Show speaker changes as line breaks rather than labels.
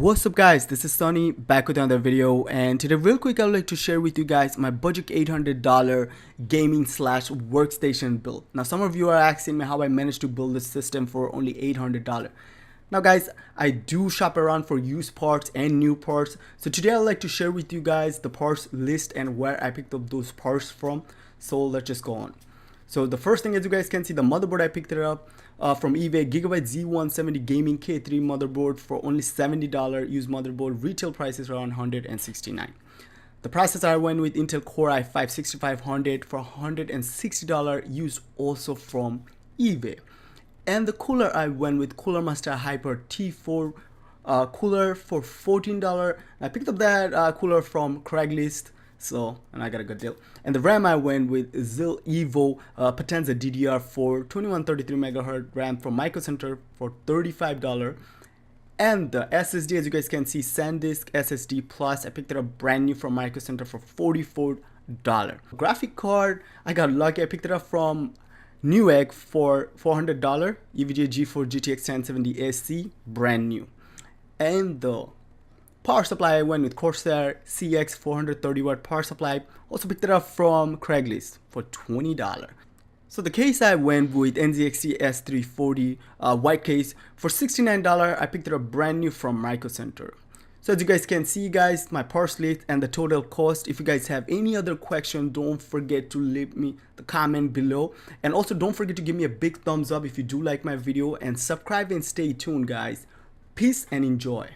What's up guys, this is Sunny back with another video, and today real quick I would like to share with you guys my budget $800 gaming slash workstation build. Now some of you are asking me how I managed to build this system for only $800. Now guys, I do shop around for used parts and new parts, so today I'd like to share with you guys the parts list and where I picked up those parts from. So let's just go on. So the first thing, as you guys can see, the motherboard, I picked it up from eBay. Gigabyte Z170 gaming K3 motherboard for only $70. Used motherboard, retail price is around $169. The processor, I went with Intel Core i5 6500 for $160, used also from eBay. And the cooler, I went with Cooler Master Hyper T4 cooler for $14. I picked up that cooler from Craigslist. And I got a good deal. And the RAM, I went with Zil Evo Potenza DDR4 2133 MHz RAM from Micro Center for $35. And the SSD, as you guys can see, Sandisk SSD Plus, I picked it up brand new from Micro Center for $44. Graphic card, I got lucky. I picked it up from Newegg for $400. Evga GeForce GTX 1070 SC, brand new. And the power supply, I went with Corsair CX 430 watt power supply. Also picked it up from Craigslist for $20. So the case, I went with Nzxt S340 white case for $69. I picked it up brand new from Micro Center. So as you guys can see guys, my parts list and the total cost. If you guys have any other question, don't forget to leave me the comment below. And also don't forget to give me a big thumbs up if you do like my video, and subscribe and stay tuned guys. Peace and enjoy.